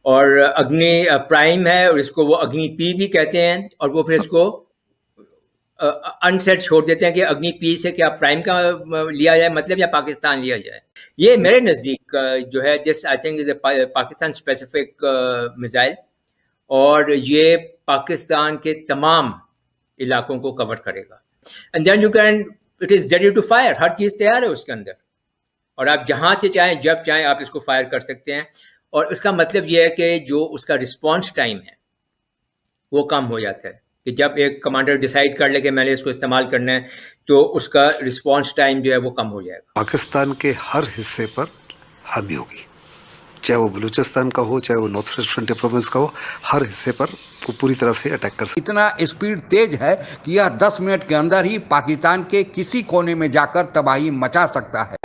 और अग्नि प्राइम है और इसको वो अग्नि पी भी कहते हैं, और वो फिर इसको अनसेट छोड़ देते हैं कि अग्नि पी से क्या प्राइम का लिया जाए मतलब, या पाकिस्तान लिया जाए। ये मेरे नज़दीक जो है this I think is Pakistan specific missile, और ये पाकिस्तान के तमाम इलाकों को कवर करेगा। And then you can, it is ready to fire, हर चीज़ तैयार है उसके अंदर, और आप जहाँ से चाहें जब चाहें आप इसको फायर कर सकते हैं। और इसका मतलब ये है कि जो उसका रिस्पॉन्स टाइम है वो कम हो जाता है, कि जब एक कमांडर डिसाइड कर ले कि मैंने इसको इस्तेमाल करना है, तो उसका रिस्पॉन्स टाइम जो है वो कम हो जाएगा। पाकिस्तान के हर हिस्से पर हामी होगी, चाहे वो बलूचिस्तान का हो, चाहे वो नॉर्थ ईस्ट फ्रंटियर प्रोविंस का हो, हर हिस्से पर वो पूरी तरह से अटैक कर सकते। इतना स्पीड तेज है कि यह 10 मिनट के अंदर ही पाकिस्तान के किसी कोने में जाकर तबाही मचा सकता है।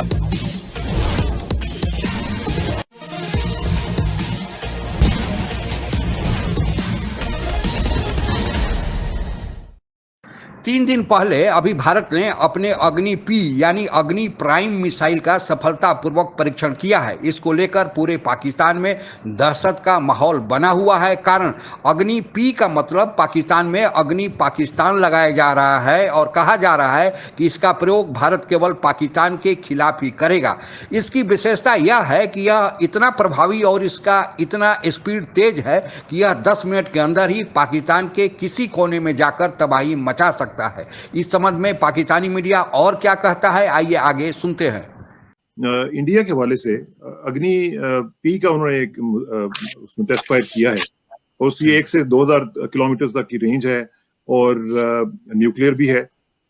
तीन दिन पहले अभी भारत ने अपने अग्नि पी यानी अग्नि प्राइम मिसाइल का सफलतापूर्वक परीक्षण किया है। इसको लेकर पूरे पाकिस्तान में दहशत का माहौल बना हुआ है। कारण अग्नि पी का मतलब पाकिस्तान में अग्नि पाकिस्तान लगाया जा रहा है, और कहा जा रहा है कि इसका प्रयोग भारत केवल पाकिस्तान के खिलाफ ही करेगा। इसकी विशेषता यह है कि यह इतना प्रभावी और इसका इतना स्पीड तेज है कि यह 10 मिनट के अंदर ही पाकिस्तान के किसी कोने में जाकर तबाही मचा सकता है। इस संबंध में पाकिस्तानी मीडिया और क्या कहता है, आइए आगे सुनते हैं। इंडिया के हवाले से अग्नि पी का उन्होंने एक उसमें टेस्ट फायर किया है, और उसकी 1 से 2000 किलोमीटर तक की रेंज है, और न्यूक्लियर भी है।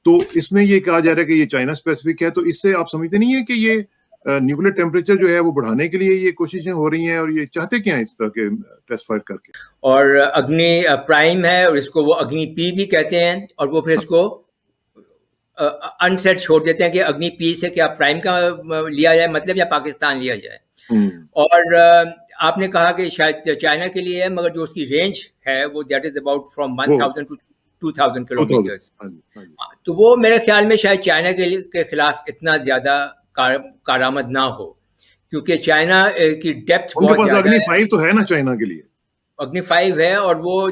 तो इसमें ये कहा जा रहा है कि ये चाइना स्पेसिफिक है। तो इससे आप समझते नहीं है कि ये न्यूक्लियर टेम्परेचर जो है वो बढ़ाने के लिए ये कोशिशें हो रही हैं, और ये चाहते क्या है इस तरह के टेस्ट फायर करके? और अग्नि प्राइम है और इसको वो अग्नि पी भी कहते हैं, और वो फिर इसको अनसेट छोड़ देते हैं कि अग्नि पी से क्या प्राइम का लिया जाए मतलब, या पाकिस्तान लिया जाए। और आपने कहा कि शायद चाइना के लिए है, मगर जो उसकी रेंज है वो that is about from 1000 to 2000 kilometres. तो वो मेरे ख्याल में शायद चाइना के खिलाफ इतना ज्यादा कारामद ना हो, क्योंकि चाइना की डेप्थ बहुत ज्यादा है। अग्नि 5 तो है ना चाइना के लिए, अग्नि 5 है, और वो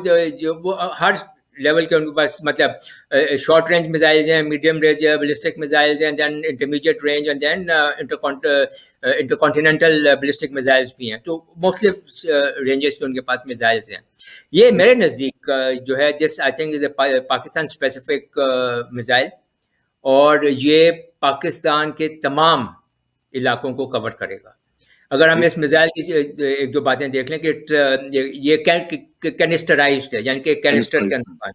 हर लेवल के उनके पास मतलब शॉर्ट रेंज मिसाइल्स हैं, मीडियम रेंज बैलिस्टिक मिसाइल्स हैं, then intermediate range, and then intercontinental ballistic missiles भी हैं। तो मुख्तलिफ रेंजेस के उनके पास मिसाइल्स हैं। ये मेरे नज़दीक जो है this I think is Pakistan specific missile, और ये पाकिस्तान के तमाम इलाकों को कवर करेगा। अगर हम इस मिसाइल की एक दो बातें देख लें कि ये कैनिस्टराइज्ड है, यानी कि कैनिस्टर के अंदर,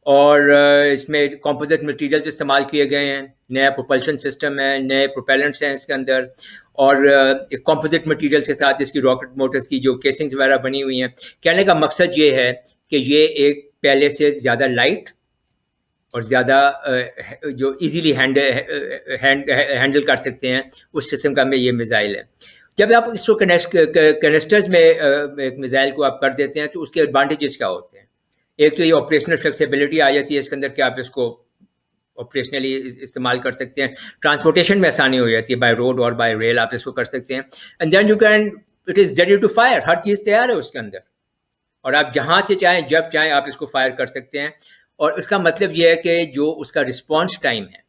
और इसमें कॉम्पोजिट मटेरियल्स इस्तेमाल किए गए हैं, नया प्रोपल्शन सिस्टम है, नए प्रोपेलेंट्स हैं इसके अंदर, और कॉम्पोजिट मटेरियल्स के साथ इसकी रॉकेट मोटर्स की जो केसिंग्स वगैरह बनी हुई हैं। कहने का मकसद ये है कि ये एक पहले से ज़्यादा लाइट और ज़्यादा जो इजीली हैंडल कर सकते हैं उस किस्म का में ये मिसाइल है। जब आप इसको कैनिस्टर्स में एक मिसाइल को आप कर देते हैं तो उसके एडवांटेजेस क्या होते हैं? एक तो ये ऑपरेशनल फ्लेक्सिबिलिटी आ जाती है इसके अंदर कि आप इसको ऑपरेशनली इस्तेमाल कर सकते हैं, ट्रांसपोर्टेशन में आसानी हो जाती है, बाय रोड और बाय रेल आप इसको कर सकते हैं। And then you can, it is ready to fire, हर चीज़ तैयार है उसके अंदर, और आप जहाँ से चाहें जब चाहें आप इसको फायर कर सकते हैं। और इसका मतलब ये है कि जो उसका रिस्पॉन्स टाइम है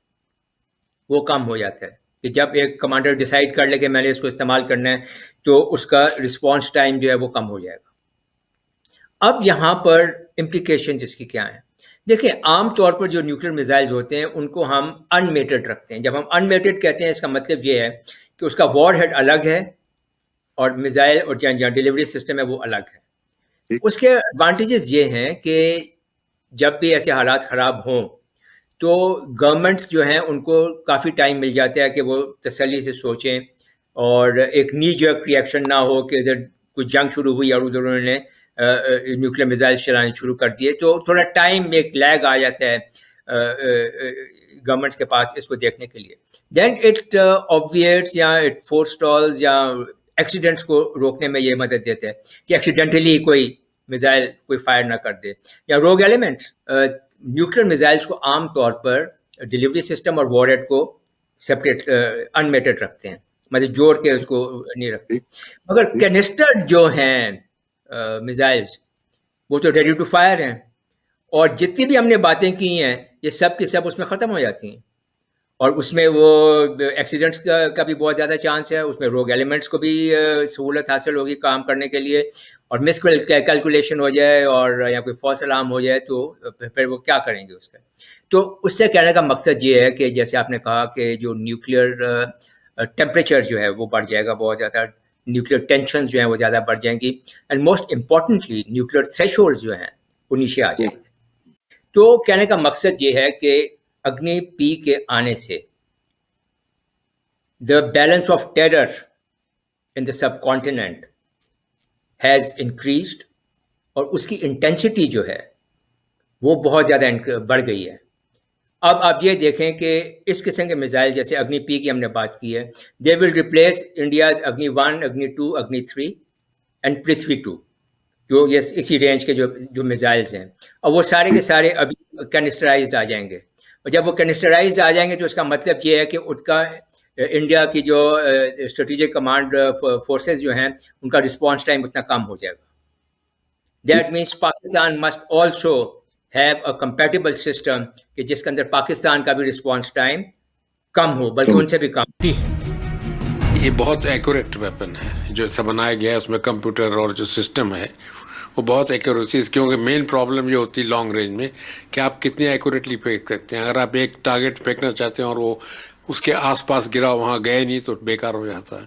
वो कम हो जाता है, कि जब एक कमांडर डिसाइड कर ले कि मैंने इसको इस्तेमाल करना है, तो उसका रिस्पॉन्स टाइम जो है वो कम हो जाएगा। अब यहाँ पर इम्प्लीकेशन इसकी क्या है? देखिए, आम तौर पर जो न्यूक्लियर मिसाइल्स होते हैं उनको हम अनमेटेड रखते हैं। जब हम अनमेटेड कहते हैं, इसका मतलब ये है कि उसका वॉरहेड अलग है और मिसाइल और जहाँ डिलीवरी सिस्टम है वो अलग है। उसके एडवांटेजेस ये हैं कि जब भी ऐसे हालात ख़राब हों तो गवर्नमेंट्स जो हैं उनको काफ़ी टाइम मिल जाता है कि वो तसल्ली से सोचें, और एक नी जर्क रिएक्शन ना हो कि इधर कुछ जंग शुरू हुई और उधर उन्होंने न्यूक्लियर मिसाइल्स चलाने शुरू कर दिए। तो थोड़ा टाइम, एक लैग आ जाता है गवर्नमेंट्स के पास इसको देखने के लिए। देन इट ऑब्विएट्स या इट फोरस्टॉल्स या एक्सीडेंट्स को रोकने में ये मदद देते हैं कि एक्सीडेंटली कोई मिसाइल कोई फायर ना कर दे। या रोग एलिमेंट्स, न्यूक्लियर मिसाइल्स को आम तौर पर डिलीवरी सिस्टम और वॉरहेड को सेपरेट अनमेटेड रखते हैं, मतलब जोड़ के उसको नहीं रखते। मगर कैनिस्टर जो हैं मिसाइल्स वो तो रेडी टू फायर हैं, और जितनी भी हमने बातें की हैं ये सब की सब उसमें ख़त्म हो जाती हैं। और उसमें वो एक्सीडेंट्स का भी बहुत ज़्यादा चांस है, उसमें रोग एलिमेंट्स को भी सहूलत हासिल होगी काम करने के लिए, और मिस कैलकुलेशन हो जाए और या कोई फॉल्स अलार्म हो जाए तो फिर वो क्या करेंगे उसका। तो उससे कहने का मकसद ये है कि जैसे आपने कहा कि जो न्यूक्लियर टेम्परेचर जो है वो बढ़ जाएगा बहुत ज़्यादा, न्यूक्लियर टेंशन जो है वो ज़्यादा बढ़ जाएंगी, and most importantly nuclear threshold जो हैं वो नीचे आ जाएंगे। तो कहने का मकसद ये है कि अग्नि पी के आने से the balance of terror in the sub continent has increased, और उसकी इंटेंसिटी जो है वो बहुत ज़्यादा बढ़ गई है। अब आप ये देखें कि इस किस्म के मिसाइल जैसे अग्नि पी की हमने बात की है, दे विल रिप्लेस इंडियाज अग्नि 1, अग्नि 2, अग्नि 3 एंड पृथ्वी 2, जो ये इसी रेंज के जो मिसाइल्स हैं। और वो सारे के सारे अभी कैनिस्टराइज्ड आ जाएंगे, और जब वो कैनिस्टराइज्ड आ जाएंगे तो उसका मतलब ये है कि उनका इंडिया की जो स्ट्रेटेजिक कमांड फोर्सेस जो हैं उनका रिस्पॉन्स टाइम उतना कम हो जाएगा। That means Pakistan must also have a compatible system कि जिसके अंदर पाकिस्तान का भी रिस्पॉन्स टाइम कम हो, बल्कि उनसे भी कम। ये बहुत एक्यूरेट वेपन है जो ऐसा बनाया गया है, उसमें कंप्यूटर और जो सिस्टम है वो बहुत एक्यूरेसी, क्योंकि मेन प्रॉब्लम ये होती है लॉन्ग रेंज में कि आप कितनी एक्यूरेटली फेंक सकते हैं। अगर आप एक टारगेट फेंकना चाहते हैं और वो उसके आसपास गिरा, वहाँ गए नहीं, तो बेकार हो जाता है।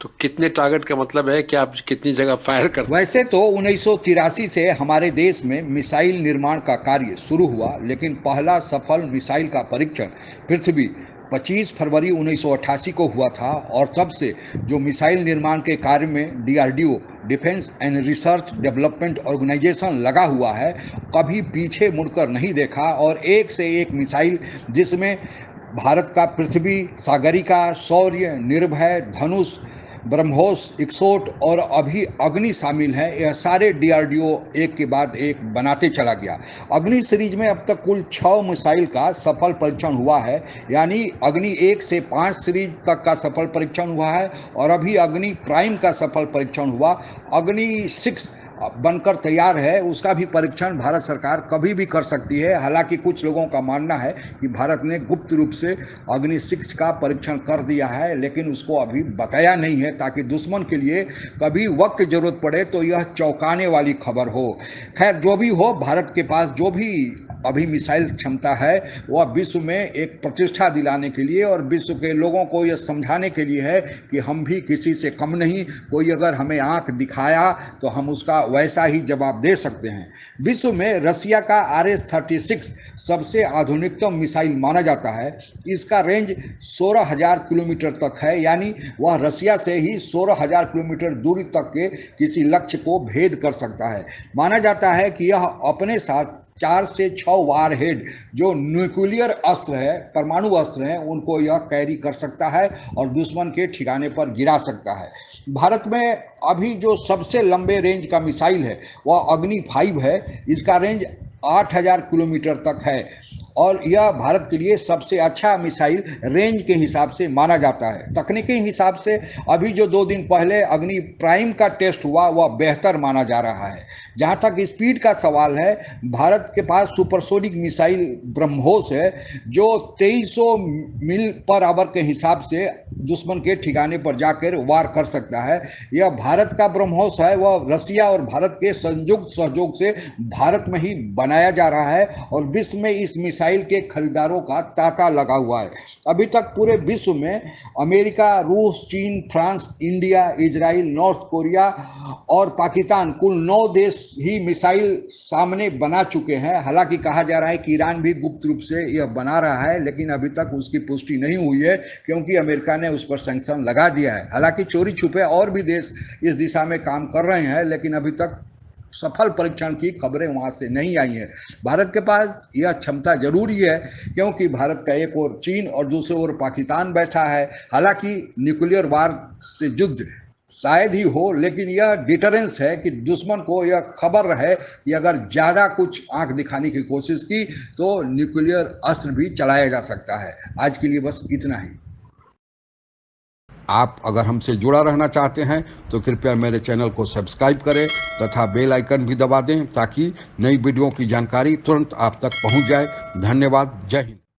तो कितने टारगेट का मतलब है कि आप कितनी जगह फायर कर। वैसे तो 1983 से हमारे देश में मिसाइल निर्माण का कार्य शुरू हुआ, लेकिन पहला सफल मिसाइल का परीक्षण पृथ्वी 25 फरवरी 1988 को हुआ था, और तब से जो मिसाइल निर्माण के कार्य में DRDO defence and research development organisation लगा हुआ है, कभी पीछे मुड़कर नहीं देखा, और एक से एक मिसाइल जिसमें भारत का पृथ्वी, सागरिका, शौर्य, निर्भय, धनुष, ब्रह्मोस, इक्सोट और अभी अग्नि शामिल है। यह सारे DRDO एक के बाद एक बनाते चला गया। अग्नि सीरीज में अब तक कुल 6 मिसाइल का सफल परीक्षण हुआ है, यानी अग्नि 1 से 5 सीरीज तक का सफल परीक्षण हुआ है, और अभी अग्नि प्राइम का सफल परीक्षण हुआ। अग्नि 6 बनकर तैयार है, उसका भी परीक्षण भारत सरकार कभी भी कर सकती है। हालांकि कुछ लोगों का मानना है कि भारत ने गुप्त रूप से अग्नि 6 का परीक्षण कर दिया है, लेकिन उसको अभी बताया नहीं है, ताकि दुश्मन के लिए कभी वक्त जरूरत पड़े तो यह चौंकाने वाली खबर हो। खैर, जो भी हो, भारत के पास जो भी अभी मिसाइल क्षमता है वह विश्व में एक प्रतिष्ठा दिलाने के लिए और विश्व के लोगों को यह समझाने के लिए है कि हम भी किसी से कम नहीं। कोई अगर हमें आंख दिखाया तो हम उसका वैसा ही जवाब दे सकते हैं। विश्व में रसिया का RS-36 सबसे आधुनिकतम मिसाइल माना जाता है। इसका रेंज 16,000 किलोमीटर तक है, यानी वह रसिया से ही 16,000 किलोमीटर दूरी तक के किसी लक्ष्य को भेद कर सकता है। माना जाता है कि यह अपने साथ 4 से 6 वारहेड जो न्यूक्लियर अस्त्र है, परमाणु अस्त्र हैं, उनको यह कैरी कर सकता है और दुश्मन के ठिकाने पर गिरा सकता है। भारत में अभी जो सबसे लंबे रेंज का मिसाइल है वह अग्नि 5 है। इसका रेंज 8,000 किलोमीटर तक है और यह भारत के लिए सबसे अच्छा मिसाइल रेंज के हिसाब से माना जाता है। तकनीकी हिसाब से अभी जो 2 दिन पहले अग्नि प्राइम का टेस्ट हुआ वह बेहतर माना जा रहा है। जहाँ तक स्पीड का सवाल है, भारत के पास सुपरसोनिक मिसाइल ब्रह्मोस है जो 2300 मील पर आवर के हिसाब से दुश्मन के ठिकाने पर जाकर वार कर सकता है। यह भारत का ब्रह्मोस है, वह रसिया और भारत के संयुक्त सहयोग से भारत में ही बनाया जा रहा है और विश्व में इस मिसाइल के खरीदारों का तांता लगा हुआ है। अभी तक पूरे विश्व में अमेरिका, रूस, चीन, France, India, Israel, north Korea और पाकिस्तान कुल 9 देश ही मिसाइल सामने बना चुके हैं। हालांकि कहा जा रहा है कि ईरान भी गुप्त रूप से यह बना रहा है, लेकिन अभी तक उसकी पुष्टि नहीं हुई है क्योंकि अमेरिका ने उस पर सैंक्शन लगा दिया है। हालांकि चोरी छुपे और भी देश इस दिशा में काम कर रहे हैं, लेकिन अभी तक सफल परीक्षण की खबरें वहां से नहीं आई हैं। भारत के पास यह क्षमता जरूरी है क्योंकि भारत का एक ओर चीन और दूसरे ओर पाकिस्तान बैठा है। हालांकि न्यूक्लियर वार से युद्ध शायद ही हो, लेकिन यह डिटरेंस है कि दुश्मन को यह खबर रहे कि अगर ज़्यादा कुछ आंख दिखाने की कोशिश की तो न्यूक्लियर अस्त्र भी चलाया जा सकता है। आज के लिए बस इतना ही। आप अगर हमसे जुड़ा रहना चाहते हैं तो कृपया मेरे चैनल को सब्सक्राइब करें तथा बेल आइकन भी दबा दें ताकि नई वीडियो की जानकारी तुरंत आप तक पहुंच जाए। धन्यवाद। जय हिंद।